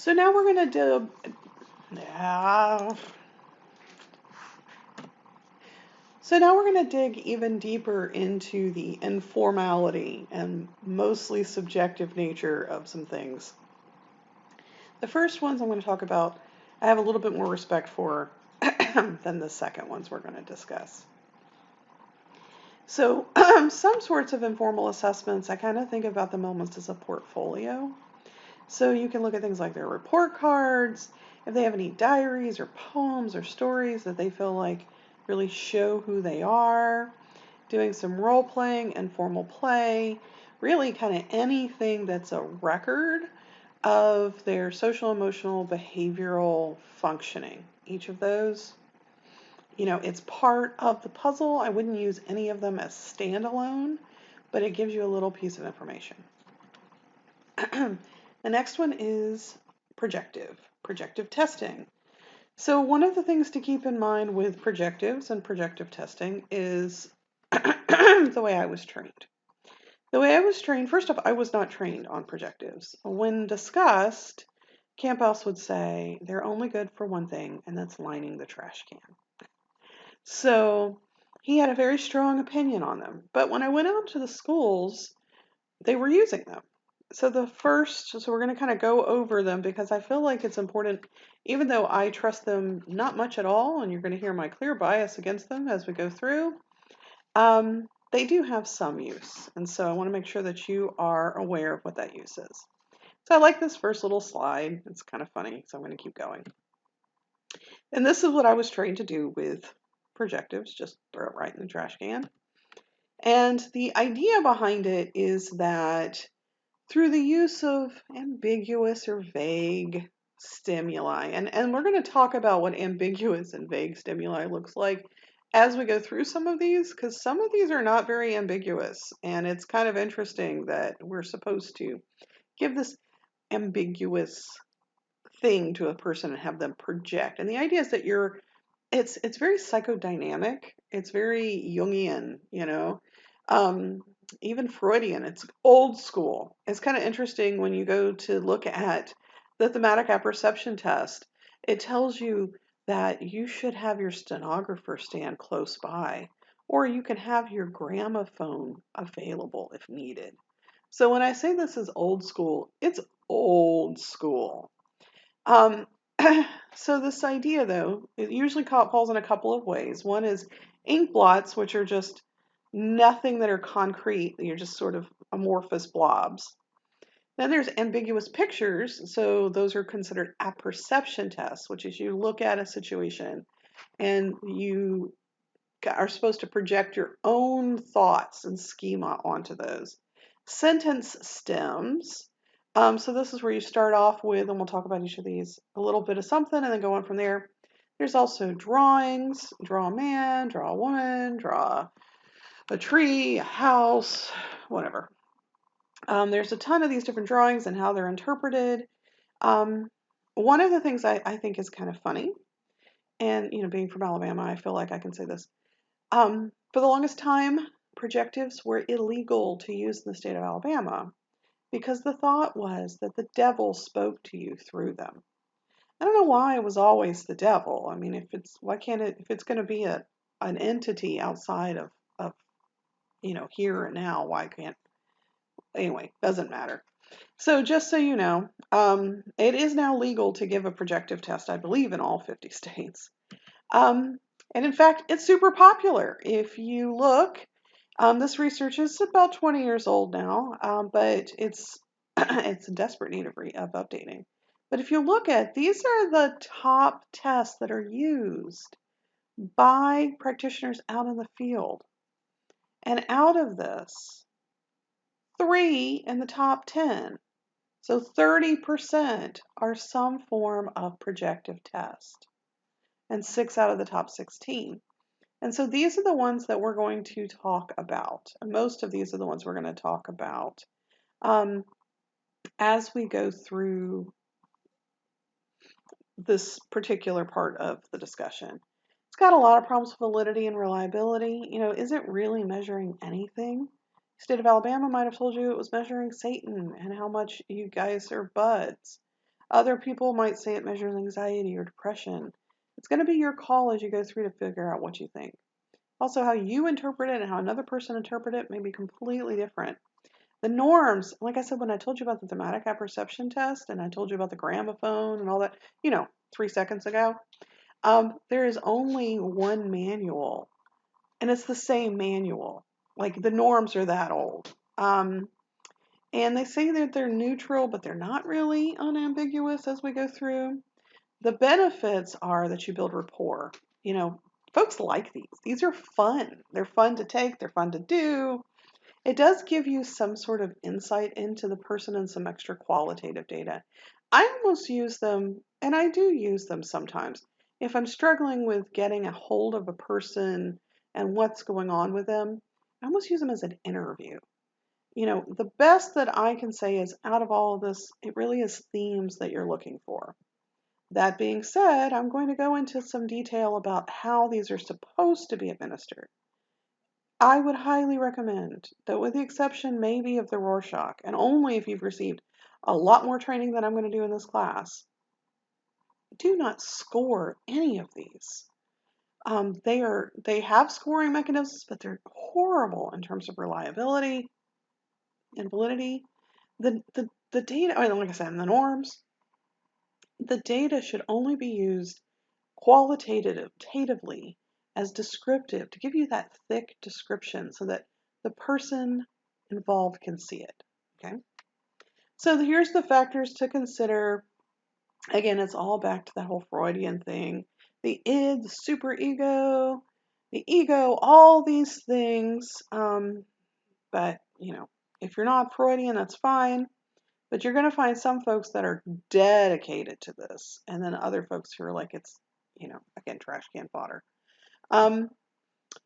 So now we're going to do, so now we're going to dig even deeper into the informality and mostly subjective nature of some things. The first ones I'm going to talk about, I have a little bit more respect for than the second ones we're going to discuss. So some sorts of informal assessments, I kind of think about them almost as a portfolio. So you can look at things like their report cards, if they have any diaries or poems or stories that they feel like really show who they are, doing some role playing, informal play, really kind of anything that's a record of their social, emotional, behavioral functioning. Each of those, it's part of the puzzle. I wouldn't use any of them as standalone, but it gives you a little piece of information. The next one is projective testing. So one of the things to keep in mind with projectives and projective testing is the way I was trained. The way I was trained, first off, I was not trained on projectives. When discussed, Campbell would say they're only good for one thing, and that's lining the trash can. So he had a very strong opinion on them. But when I went out to the schools, they were using them. So we're going to kind of go over them because I feel like it's important, even though I trust them not much at all, and you're going to hear my clear bias against them as we go through, they do have some use. And so I want to make sure that you are aware of what that use is. So I like this first little slide. It's kind of funny, so I'm going to keep going. And this is what I was trained to do with projectives, just throw it right in the trash can. And the idea behind it is that through the use of ambiguous or vague stimuli, and we're going to talk about what ambiguous and vague stimuli looks like as we go through some of these, because some of these are not very ambiguous, and it's kind of interesting that we're supposed to give this ambiguous thing to a person and have them project. And the idea is that it's very psychodynamic. It's very Jungian, even Freudian. It's old school. It's kind of interesting when you go to look at the thematic apperception test. It tells you that you should have your stenographer stand close by, or you can have your gramophone available if needed. So when I say this is old school, it's old school. So this idea, though, it usually falls in a couple of ways. One is ink blots, which are just nothing that are concrete. You're just sort of amorphous blobs. Then there's ambiguous pictures. So those are considered apperception tests, which is you look at a situation and you are supposed to project your own thoughts and schema onto those. Sentence stems. So this is where you start off with, and we'll talk about each of these, a little bit of something and then go on from there. There's also drawings. Draw a man, draw a woman, draw a tree, a house, whatever. There's a ton of these different drawings and how they're interpreted. One of the things I think is kind of funny, and being from Alabama, I feel like I can say this. For the longest time, projectives were illegal to use in the state of Alabama because the thought was that the devil spoke to you through them. I don't know why it was always the devil. I mean, if it's going to be an entity outside of here and now, why can't, anyway, doesn't matter. So just so you know, it is now legal to give a projective test, I believe, in all 50 states. And in fact, it's super popular. If you look, this research is about 20 years old now, but it's it's in desperate need of updating. But if you look at, these are the top tests that are used by practitioners out in the field. And out of this, 3 in the top 10. So 30% are some form of projective test, and 6 out of the top 16. And so these are the ones that we're going to talk about. Most of these are the ones we're going to talk about as we go through this particular part of the discussion. It's got a lot of problems with validity and reliability. Is it really measuring anything? The state of Alabama might have told you it was measuring Satan and how much you guys are buds. Other people might say it measures anxiety or depression. It's going to be your call as you go through to figure out what you think. Also, how you interpret it and how another person interprets it may be completely different. The norms, like I said, when I told you about the thematic apperception test and I told you about the gramophone and all that, 3 seconds ago, there is only one manual, and it's the same manual. Like the norms are that old. And they say that they're neutral, but they're not really unambiguous as we go through. The benefits are that you build rapport. Folks like these. These are fun. They're fun to take, they're fun to do. It does give you some sort of insight into the person and some extra qualitative data. I almost use them, and I do use them sometimes, if I'm struggling with getting a hold of a person and what's going on with them. I almost use them as an interview. The best that I can say is out of all of this, it really is themes that you're looking for. That being said, I'm going to go into some detail about how these are supposed to be administered. I would highly recommend that, with the exception maybe of the Rorschach, and only if you've received a lot more training than I'm going to do in this class, do not score any of these. They have scoring mechanisms, but they're horrible in terms of reliability and validity. The data, like I said, in the norms, the data should only be used qualitatively as descriptive to give you that thick description so that the person involved can see it. Okay. So here's the factors to consider. Again, it's all back to that whole Freudian thing. The id, the superego, the ego, all these things. But, if you're not Freudian, that's fine. But you're going to find some folks that are dedicated to this, and then other folks who are like, it's, again, trash can fodder.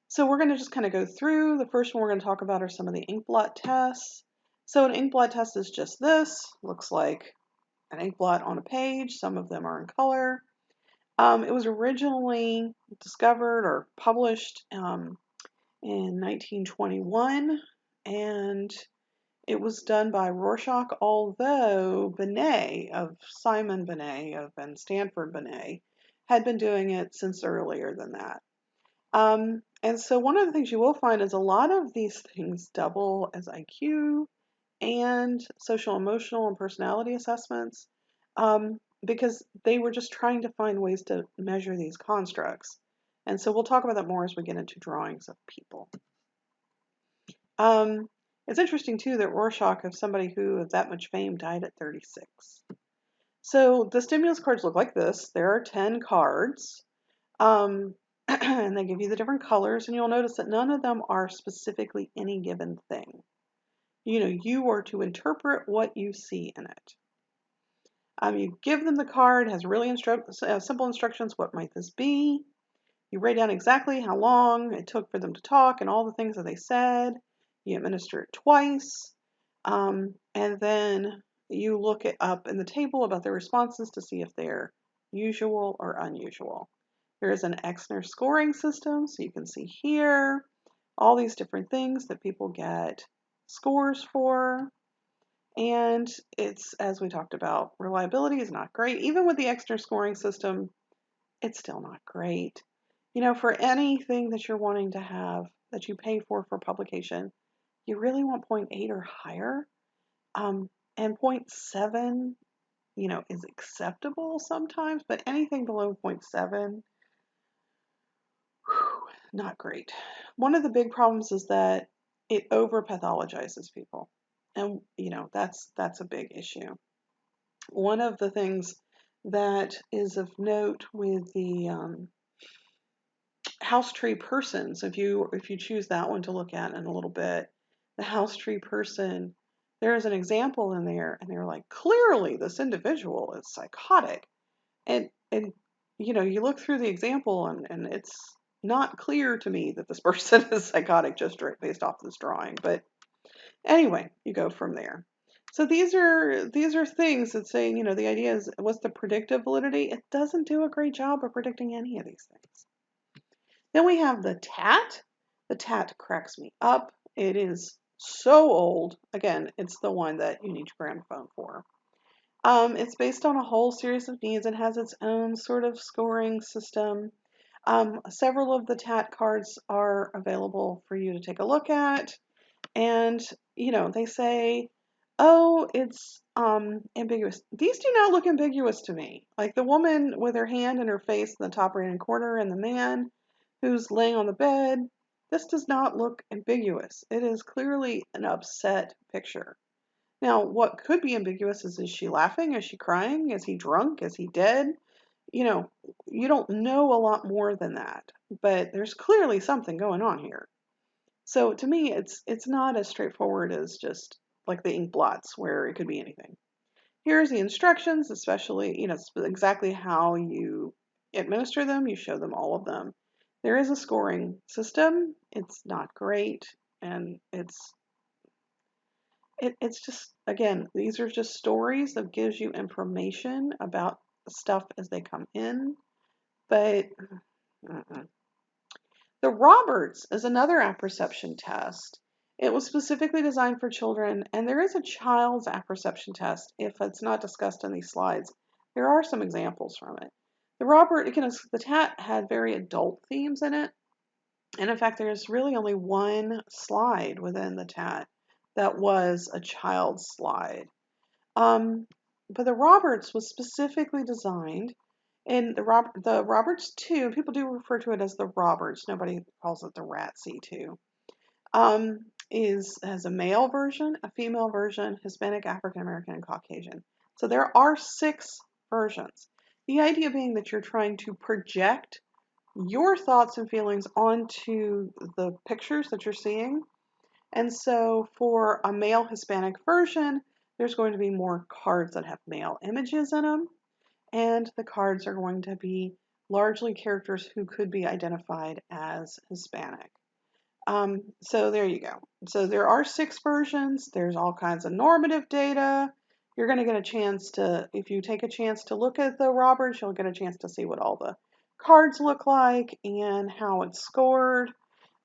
So we're going to just kind of go through. The first one we're going to talk about are some of the ink blot tests. So an ink blot test is just this. Looks like an ink blot on a page. Some of them are in color. It was originally discovered or published in 1921, and it was done by Rorschach, although Simon Binet and Stanford Binet had been doing it since earlier than that. And so one of the things you will find is a lot of these things double as IQ and social, emotional, and personality assessments, because they were just trying to find ways to measure these constructs. And so we'll talk about that more as we get into drawings of people. It's interesting, too, that Rorschach, of somebody who of that much fame, died at 36. So the stimulus cards look like this. There are 10 cards. And they give you the different colors, and you'll notice that none of them are specifically any given thing. You are to interpret what you see in it. You give them the card, has really simple instructions. What might this be? You write down exactly how long it took for them to talk and all the things that they said. You administer it twice. And then you look it up in the table about their responses to see if they're usual or unusual. There is an Exner scoring system, so you can see here all these different things that people get scores for. And it's, as we talked about, reliability is not great. Even with the Exner scoring system, it's still not great. For anything that you're wanting to have that you pay for publication, you really want 0.8 or higher. And 0.7, is acceptable sometimes, but anything below 0.7, not great. One of the big problems is that it over-pathologizes people. And, that's a big issue. One of the things that is of note with the house tree person, so if you choose that one to look at in a little bit, the house tree person, there is an example in there, and they're like, clearly this individual is psychotic. And you look through the example, and it's not clear to me that this person is psychotic just based off this drawing. But anyway, you go from there. So these are things that say, the idea is, what's the predictive validity? It doesn't do a great job of predicting any of these things. Then we have the TAT. The TAT cracks me up. It is so old. Again, it's the one that you need your gramophone for. It's based on a whole series of needs and has its own sort of scoring system. Several of the TAT cards are available for you to take a look at. And, they say, oh, it's ambiguous. These do not look ambiguous to me. Like the woman with her hand in her face in the top right hand corner and the man who's laying on the bed, this does not look ambiguous. It is clearly an upset picture. Now, what could be ambiguous is she laughing? Is she crying? Is he drunk? Is he dead? You know, you don't know a lot more than that, but there's clearly something going on here. So to me, it's not as straightforward as just like the ink blots where it could be anything. Here's the instructions, especially, exactly how you administer them. You show them all of them. There is a scoring system. It's not great, and it's just, again, these are just stories that gives you information about stuff as they come in, but the Roberts is another apperception test. It was specifically designed for children, and there is a child's apperception test if it's not discussed in these slides. There are some examples from it. The TAT had very adult themes in it, and in fact, there's really only one slide within the TAT that was a child's slide. But the Roberts was specifically designed, and the Roberts 2, people do refer to it as the Roberts, nobody calls it the RATC 2, has a male version, a female version, Hispanic, African American, and Caucasian. So there are 6 versions. The idea being that you're trying to project your thoughts and feelings onto the pictures that you're seeing. And so for a male Hispanic version, there's going to be more cards that have male images in them, and the cards are going to be largely characters who could be identified as Hispanic. So there you go. So there are 6 versions. There's all kinds of normative data. You're going to get a chance to, if you take a chance to look at the Roberts, you'll get a chance to see what all the cards look like and how it's scored.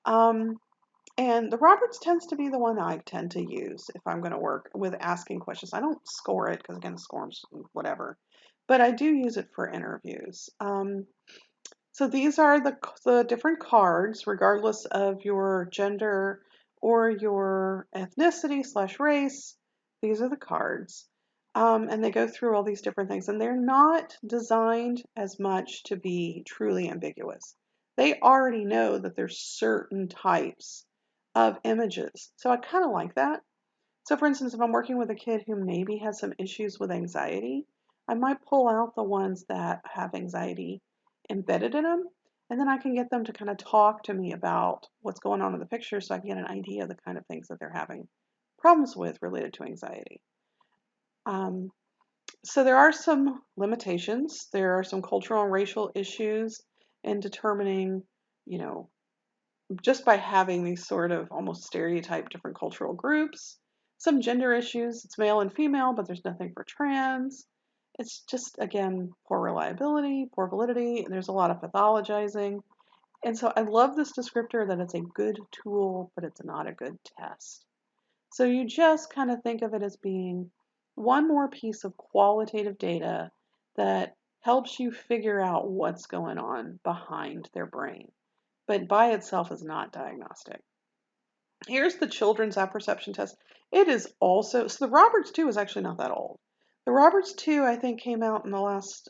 And the Roberts tends to be the one I tend to use if I'm going to work with asking questions. I don't score it because, again, scores, whatever. But I do use it for interviews. So these are the different cards, regardless of your gender or your ethnicity/race. These are the cards. And they go through all these different things. And they're not designed as much to be truly ambiguous. They already know that there's certain types of images. So I kind of like that. So for instance, if I'm working with a kid who maybe has some issues with anxiety, I might pull out the ones that have anxiety embedded in them, and then I can get them to kind of talk to me about what's going on in the picture so I can get an idea of the kind of things that they're having problems with related to anxiety. So there are some limitations. There are some cultural and racial issues in determining, just by having these sort of almost stereotyped different cultural groups. Some gender issues, it's male and female, but there's nothing for trans. It's just, again, poor reliability, poor validity, and there's a lot of pathologizing. And so I love this descriptor that it's a good tool, but it's not a good test. So you just kind of think of it as being one more piece of qualitative data that helps you figure out what's going on behind their brain, but by itself is not diagnostic. Here's the children's apperception test. It is also, so the Roberts 2 is actually not that old. The Roberts 2, I think, came out in the last,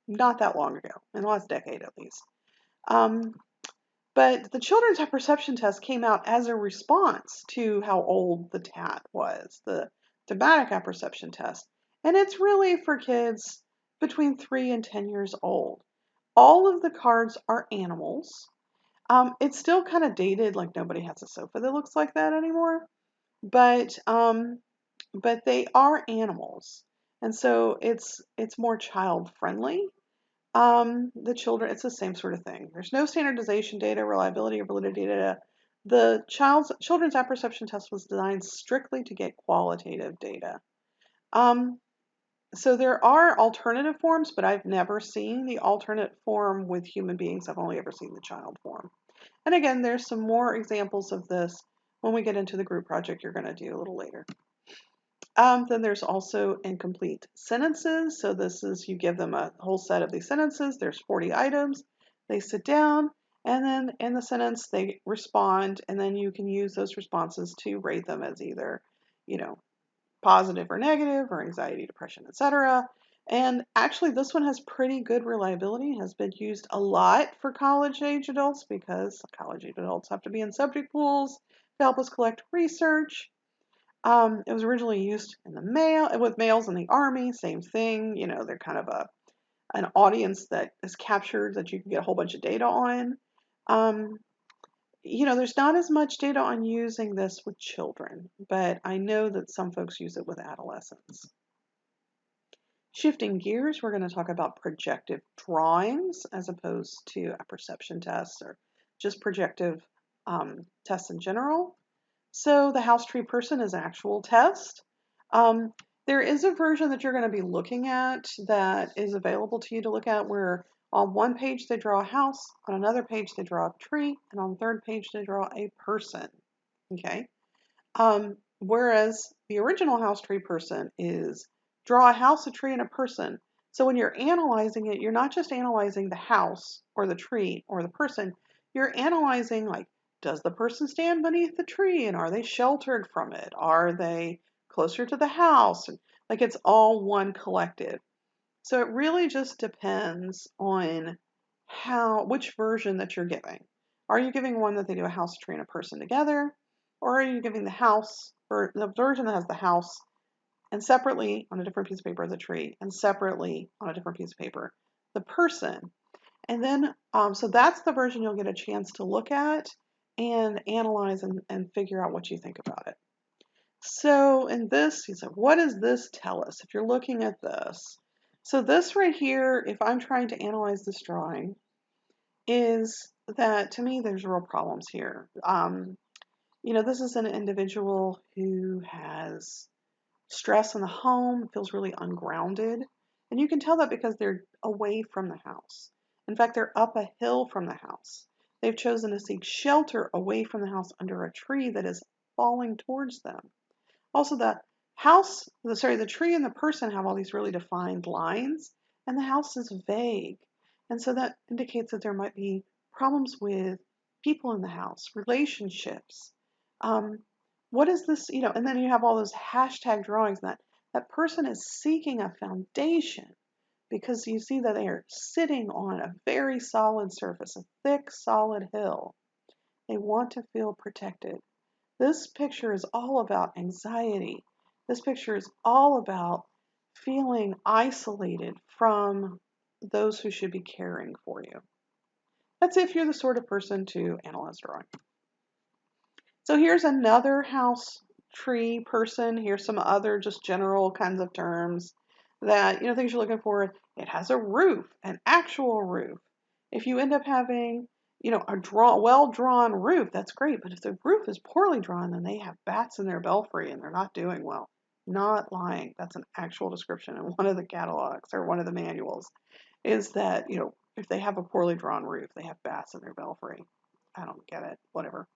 not that long ago, in the last decade at least. But the children's apperception test came out as a response to how old the TAT was, the thematic apperception test. And it's really for kids between 3 and 10 years old. All of the cards are animals. It's still kind of dated, like nobody has a sofa that looks like that anymore. But they are animals, and so it's more child friendly. The children, it's the same sort of thing. There's no standardization data, reliability, or validity data. The children's apperception test was designed strictly to get qualitative data. So there are alternative forms, but I've never seen the alternate form with human beings. I've only ever seen the child form. And again, there's some more examples of this when we get into the group project you're going to do a little later. Then there's also incomplete sentences. So this is, you give them a whole set of these sentences. There's 40 items. They sit down, and then in the sentence they respond, and then you can use those responses to rate them as either, you know, positive or negative, or anxiety, depression, etc. And actually, this one has pretty good reliability, has been used a lot for college age adults because college age adults have to be in subject pools to help us collect research. It was originally used in the mail with males in the army, same thing. You know, they're kind of an audience that is captured that you can get a whole bunch of data on. Um, you know, there's not as much data on using this with children, but I know that some folks use it with adolescents. Shifting gears, we're going to talk about projective drawings as opposed to a perception test or just projective tests in general. So the house tree person is an actual test. Um, there is a version that you're going to be looking at that is available to you to look at where on one page they draw a house, on another page they draw a tree, and on the third page they draw a person. Okay. Whereas the original house tree person is draw a house, a tree, and a person. So when you're analyzing it, you're not just analyzing the house or the tree or the person, you're analyzing like, does the person stand beneath the tree and are they sheltered from it? Are they closer to the house? And like it's all one collective. So it really just depends on which version that you're giving. Are you giving one that they do a house, tree, and a person together? Or are you giving the house, or the version that has the house, and separately on a different piece of paper the tree, and separately on a different piece of paper the person? And then, so that's the version you'll get a chance to look at and analyze and figure out what you think about it. So in this, he said, what does this tell us if you're looking at this? So this right here, if I'm trying to analyze this drawing, is that to me there's real problems here. You know, this is an individual who has stress in the home, feels really ungrounded, and you can tell that because they're away from the house. In fact, they're up a hill from the house. They've chosen to seek shelter away from the house under a tree that is falling towards them. Also, the tree and the person have all these really defined lines, and the house is vague. And so that indicates that there might be problems with people in the house, relationships. Um, what is this, you know, and then you have all those hashtag drawings that person is seeking a foundation because you see that they are sitting on a very solid surface, a thick, solid hill. They want to feel protected. This picture is all about anxiety. This picture is all about feeling isolated from those who should be caring for you. That's if you're the sort of person to analyze drawing. So here's another house tree person. Here's some other just general kinds of terms that, you know, things you're looking for. It has a roof, an actual roof. If you end up having, you know, a well-drawn roof, that's great. But if the roof is poorly drawn, then they have bats in their belfry and they're not doing well. Not lying. That's an actual description in one of the catalogs or one of the manuals. Is that, you know, if they have a poorly drawn roof, they have bats in their belfry. I don't get it. Whatever.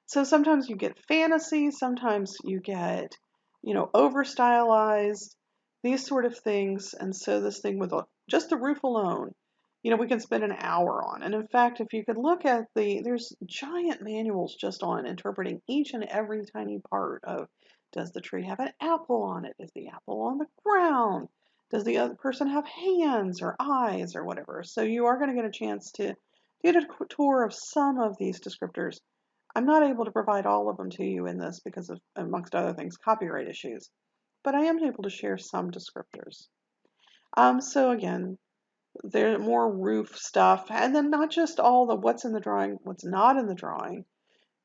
So sometimes you get fantasy, sometimes you get, you know, over stylized, these sort of things. And so this thing with just the roof alone, you know, we can spend an hour on. And in fact, if you could look at there's giant manuals just on interpreting each and every tiny part of, does the tree have an apple on it? Is the apple on the ground? Does the other person have hands or eyes or whatever? So you are going to get a chance to get a tour of some of these descriptors. I'm not able to provide all of them to you in this because of, amongst other things, copyright issues, but I am able to share some descriptors. So again, there's more roof stuff, and then not just all the what's in the drawing, what's not in the drawing,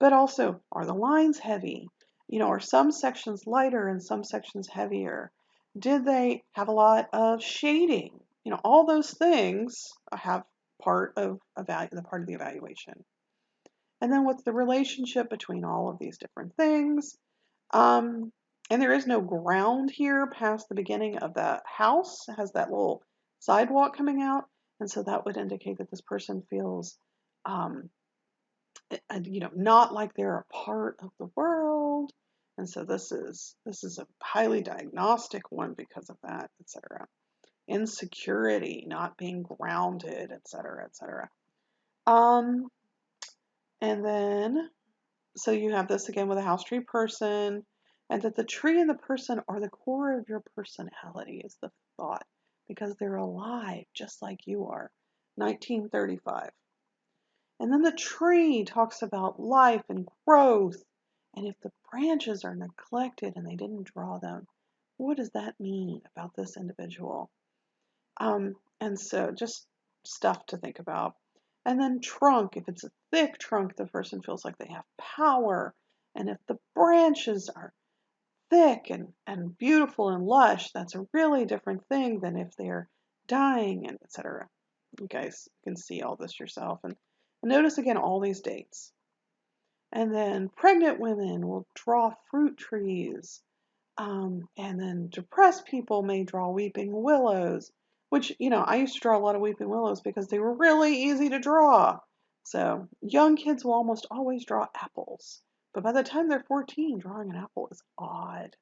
but also, are the lines heavy? You know, are some sections lighter and some sections heavier? Did they have a lot of shading? You know, all those things have part of the part of the evaluation. And then what's the relationship between all of these different things? And there is no ground here past the beginning of the house. It has that little sidewalk coming out. And so that would indicate that this person feels, you know, not like they're a part of the world. And so this is a highly diagnostic one because of that, etc. Insecurity, not being grounded, etc., etc. Um, and then so you have this again with a house tree person, and that the tree and the person are the core of your personality is the thought because they're alive just like you are. 1935. And then the tree talks about life and growth. And if the branches are neglected and they didn't draw them, what does that mean about this individual? And so just stuff to think about. And then trunk, if it's a thick trunk, the person feels like they have power. And if the branches are thick and beautiful and lush, that's a really different thing than if they're dying and etc. You guys can see all this yourself. And notice again all these dates. And then pregnant women will draw fruit trees. And then depressed people may draw weeping willows, which, I used to draw a lot of weeping willows because they were really easy to draw. So young kids will almost always draw apples. But by the time they're 14, drawing an apple is odd.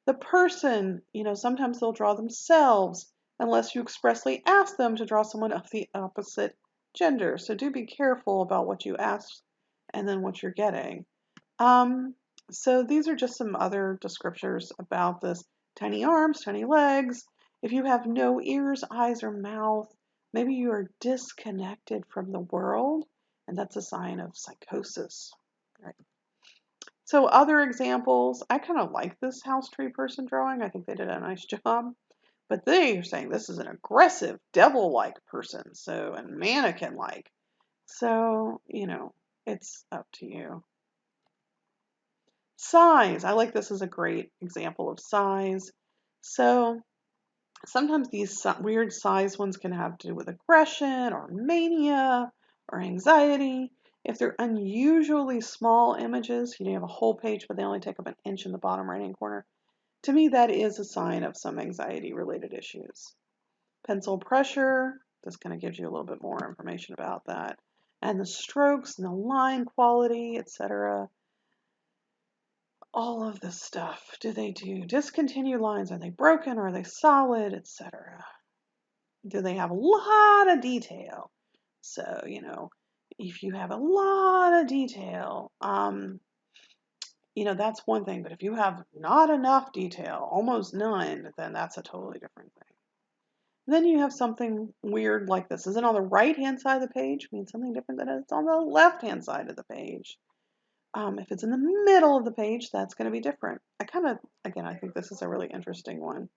The person, sometimes they'll draw themselves unless you expressly ask them to draw someone of the opposite gender. So do be careful about what you ask and then what you're getting. So these are just some other descriptors about this. Tiny arms, tiny legs. If you have no ears, eyes, or mouth, maybe you are disconnected from the world, and that's a sign of psychosis. Right. So other examples, I kind of like this house tree person drawing. I think they did a nice job. But they are saying this is an aggressive, devil-like person, so, and mannequin-like. So, it's up to you. Size. I like this as a great example of size. So sometimes these weird size ones can have to do with aggression or mania or anxiety. If they're unusually small images, you have a whole page, but they only take up an inch in the bottom right-hand corner. To me, that is a sign of some anxiety-related issues. Pencil pressure, this kind of gives you a little bit more information about that. And the strokes and the line quality, etc. All of this stuff. Do they do discontinued lines? Are they broken? Are they solid, etc.? Do they have a lot of detail? So, if you have a lot of detail, that's one thing. But if you have not enough detail, almost none, then that's a totally different thing. Then you have something weird like this. Is it on the right-hand side of the page? It means something different than it's on the left-hand side of the page. If it's in the middle of the page, that's going to be different. I think this is a really interesting one.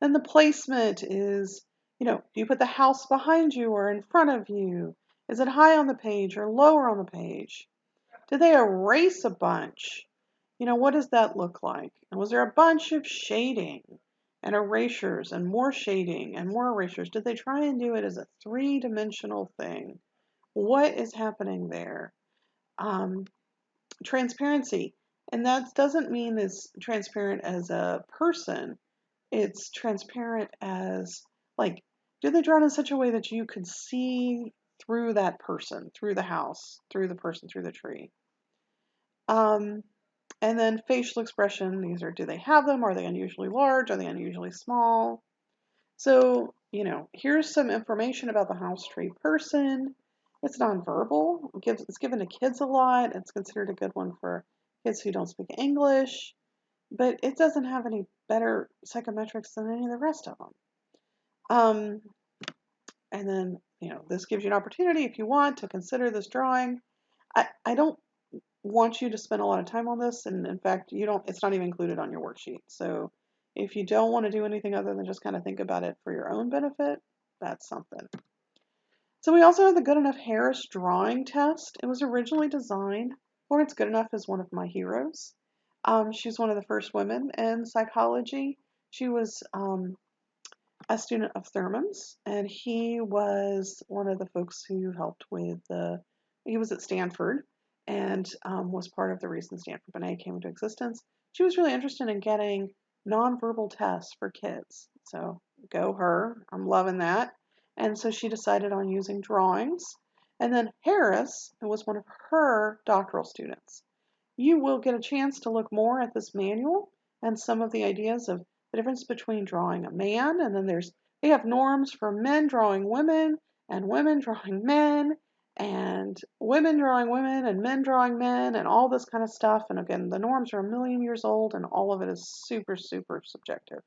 Then the placement is, do you put the house behind you or in front of you? Is it high on the page or lower on the page? Did they erase a bunch? What does that look like? And was there a bunch of shading and erasures and more shading and more erasures? Did they try and do it as a three-dimensional thing? What is happening there? Transparency. And that doesn't mean it's transparent as a person. It's transparent as, like, do they draw it in such a way that you could see through that person, through the house, through the person, through the tree? And then facial expression, these are, do they have them? Are they unusually large? Are they unusually small? So, here's some information about the house tree person. It's nonverbal. It's given to kids a lot. It's considered a good one for kids who don't speak English, but it doesn't have any better psychometrics than any of the rest of them. And then, this gives you an opportunity if you want to consider this drawing. I don't want you to spend a lot of time on this, and in fact, it's not even included on your worksheet. So if you don't want to do anything other than just kind of think about it for your own benefit, that's something. So we also have the Good Enough Harris drawing test. It was originally designed, Florence Goodenough is one of my heroes. She's one of the first women in psychology. She was a student of Thurman's, and he was one of the folks who helped with he was at Stanford and was part of the reason Stanford Binet came into existence. She was really interested in getting nonverbal tests for kids. So go her. I'm loving that. And so she decided on using drawings. And then Harris was one of her doctoral students. you will get a chance to look more at this manual and some of the ideas of the difference between drawing a man, and then they have norms for men drawing women and women drawing men and women drawing women and men drawing men and all this kind of stuff. And again, the norms are a million years old and all of it is super, super subjective.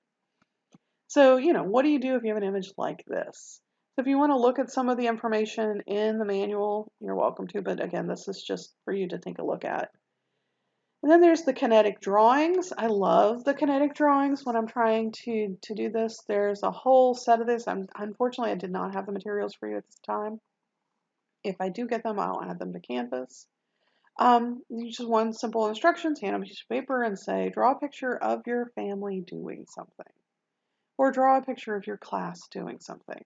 So, what do you do if you have an image like this? So if you want to look at some of the information in the manual, you're welcome to, but again, this is just for you to take a look at. And then there's the kinetic drawings. I love the kinetic drawings when I'm trying to do this. There's a whole set of this. Unfortunately, I did not have the materials for you at this time. If I do get them, I'll add them to Canvas. You just want simple instructions, hand them a piece of paper and say, draw a picture of your family doing something. Or draw a picture of your class doing something.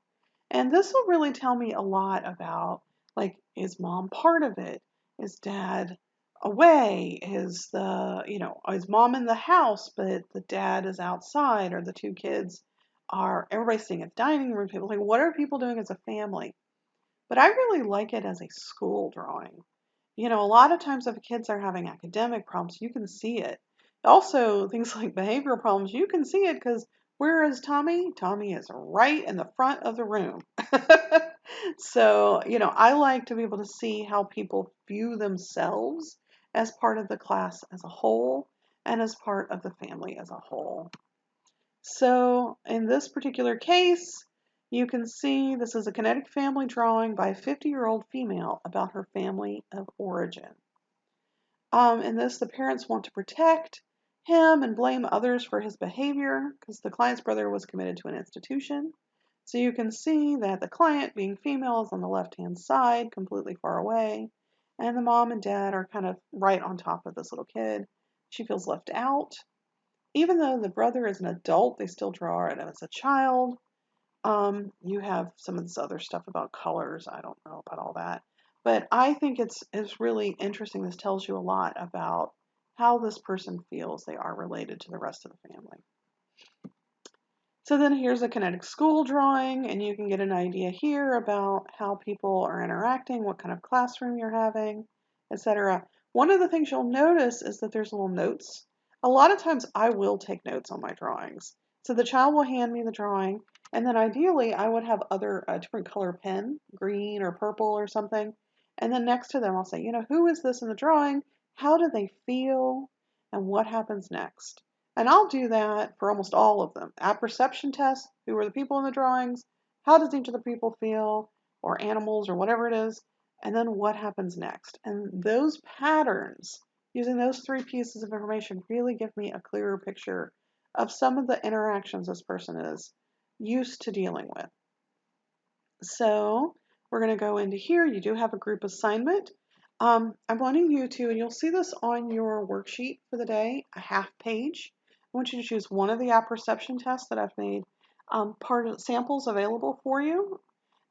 And this will really tell me a lot about, like, is mom part of it? Is dad away? Is mom in the house, but the dad is outside, or the two kids everybody's sitting at the dining room table? Like, what are people doing as a family? But I really like it as a school drawing. A lot of times if kids are having academic problems, you can see it. Also, things like behavioral problems, you can see it because where is Tommy? Tommy is right in the front of the room. So, I like to be able to see how people view themselves as part of the class as a whole and as part of the family as a whole. So, in this particular case, you can see this is a kinetic family drawing by a 50-year-old female about her family of origin. In this, the parents want to protect him and blame others for his behavior because the client's brother was committed to an institution. So you can see that the client, being female, is on the left-hand side, completely far away, and the mom and dad are kind of right on top of this little kid. She feels left out. Even though the brother is an adult, they still draw it as a child. You have some of this other stuff about colors. I don't know about all that. But I think it's really interesting. This tells you a lot about how this person feels they are related to the rest of the family. So then here's a kinetic school drawing, and you can get an idea here about how people are interacting, what kind of classroom you're having, etc. One of the things you'll notice is that there's little notes. A lot of times I will take notes on my drawings. So the child will hand me the drawing, and then ideally I would have a different color pen, green or purple or something. And then next to them I'll say, who is this in the drawing? How do they feel? And what happens next? And I'll do that for almost all of them. Apperception tests, who are the people in the drawings? How does each of the people feel? Or animals or whatever it is. And then what happens next? And those patterns, using those three pieces of information, really give me a clearer picture of some of the interactions this person is used to dealing with. So we're going to go into here. You do have a group assignment. I'm wanting you to, and you'll see this on your worksheet for the day, a half page. I want you to choose one of the apperception tests that I've made part of samples available for you,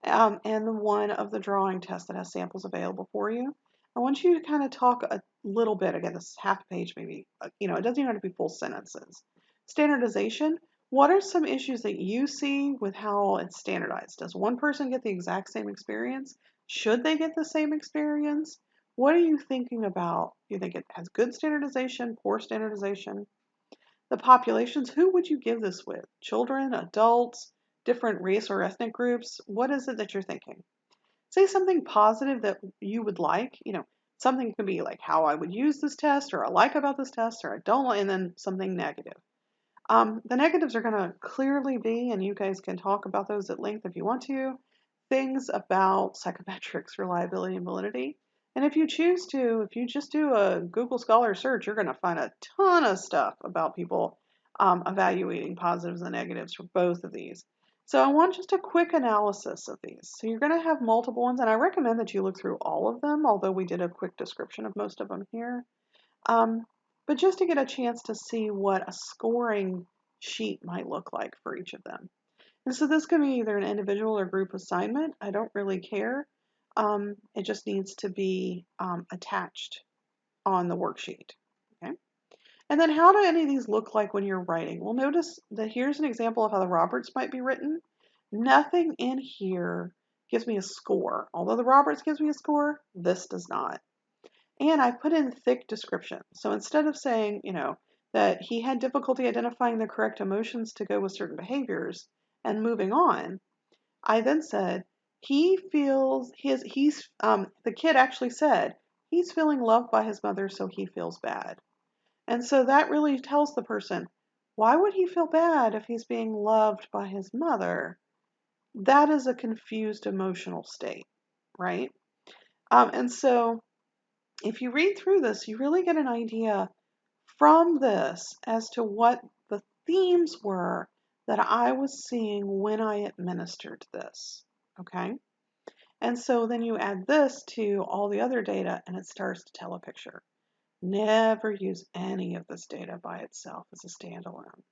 and one of the drawing tests that has samples available for you. I want you to kind of talk a little bit, again, this is half page maybe, it doesn't even have to be full sentences. Standardization, what are some issues that you see with how it's standardized? Does one person get the exact same experience? Should they get the same experience? What are you thinking about? Do you think it has good standardization, poor standardization? The populations, who would you give this with? Children, adults, different race or ethnic groups? What is it that you're thinking? Say something positive that you would like. Something could be like how I would use this test, or I like about this test, or I don't like, and then something negative. The negatives are going to clearly be, and you guys can talk about those at length if you want to, things about psychometrics, reliability, and validity. And if you choose to, if you just do a Google Scholar search, you're going to find a ton of stuff about people evaluating positives and negatives for both of these. So I want just a quick analysis of these. So you're going to have multiple ones, and I recommend that you look through all of them, although we did a quick description of most of them here. But just to get a chance to see what a scoring sheet might look like for each of them. And so this can be either an individual or group assignment. I don't really care. It just needs to be attached on the worksheet. Okay. And then how do any of these look like when you're writing? Well, notice that here's an example of how the Roberts might be written. Nothing in here gives me a score. Although the Roberts gives me a score, this does not. And I put in thick description. So instead of saying, that he had difficulty identifying the correct emotions to go with certain behaviors and moving on, I then said he feels the kid actually said he's feeling loved by his mother, so he feels bad. And so that really tells the person, why would he feel bad if he's being loved by his mother? That is a confused emotional state, right? And so if you read through this, you really get an idea from this as to what the themes were that I was seeing when I administered this. Okay? And so then you add this to all the other data and it starts to tell a picture. Never use any of this data by itself as a standalone.